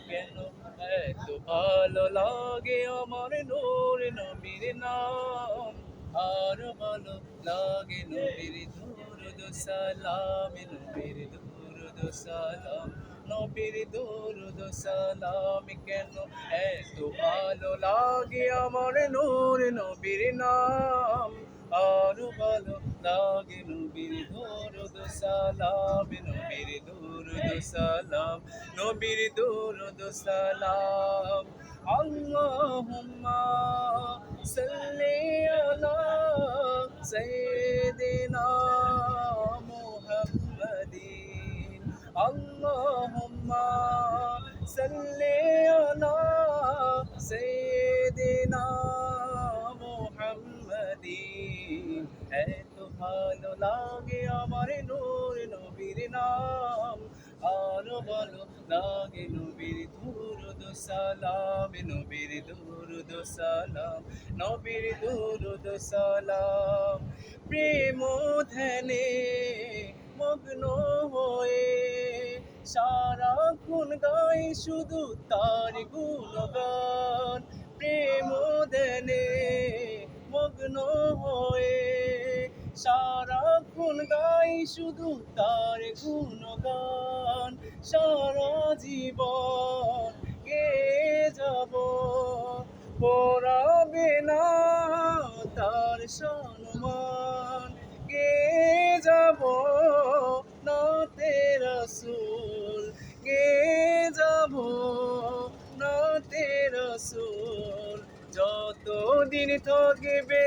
কেন এত ভালো লাগে আমার নূর নবীর নাম, আর ভালো লাগে নবীর দুরুদ সালাম, নবীর দুরুদ সালাম, নবীর দুরুদ সালাম। কেন এত ভালো লাগে আমার নূর নবীর নাম, আর ভালো লাগে নবীর দুরুদ সালাম, নবীর দুরুদ সালাম, নবীর দুরুদ সালাম। আল্লাহুম্মা সাল্লি আলা সাইয়্যিদিনা মুহাম্মাদিন, আল্লাহুম্মা সাল্লি আলা সাইয়্যিদিনা মুহাম্মাদিন। এত ভালো লাগে আমার নূর নবীর নাম, আর ভালো লাগে নবীর দুরুদ সালাম, নবীর দুরুদ সালাম, নবীর দুরুদ সালাম। প্রেম ধ্যানে মগ্ন হয়ে সারাক্ষণ গাই শুধু তার গুণগান, প্রেম ধ্যানে মগ্ন হয়ে সারাক্ষণ গাই শুধু তার গুণগান। সারা জীবন গে যাব, পড়াবে না তার সম্মান, গে যাব নাতে রাসূল, গে যাব নাতে রাসূল। যতদিন থাকবে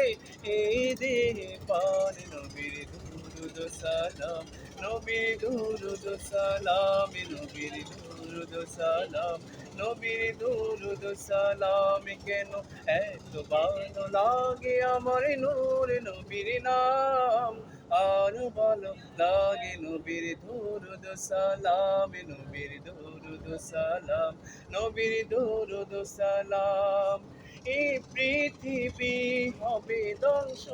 এই দেহে পান, নবীর দুরুদ সালাম, নবীর দুরুদ সালাম, নবীর দুরুদ সালাম, নবীর দুরুদ সালাম। কেন এত ভালো লাগে আমার নূর নবীর নাম, আর ভালো লাগে নবীর দুরুদ সালাম, নবীর দুরুদ সালাম, নবীর দুরুদ সালাম। এই পৃথিবী হবে ধ্বংস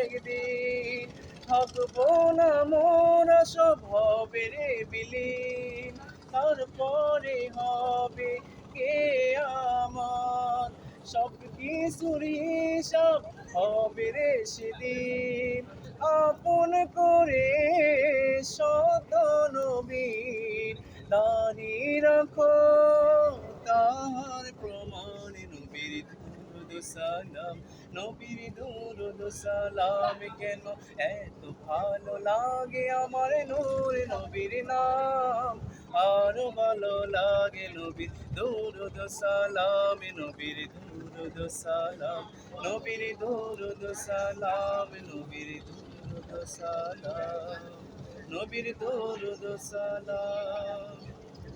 একদিন, থাকবো না মোরা সব হবে রে বিলীন, তারপরে হবে কিয়ামত, সব কিছুর হিসাব হবে রে সেদিন। আপন করে শত নবীর দাঁড়িয়ে রাখো তাহার প্রমাণ, নবীর দুরুদ সালাম, নবীর দুরুদ সালাম। কেন এত ভালো লাগে আমার নূর নবীর নাম, আর ভালো লাগে নবীর দুরুদ সালাম, নবীর দুরুদ সালাম, নবীর দুরুদ সালাম, নবীর দুরুদ সালাম, নবীর দুরুদ সালাম।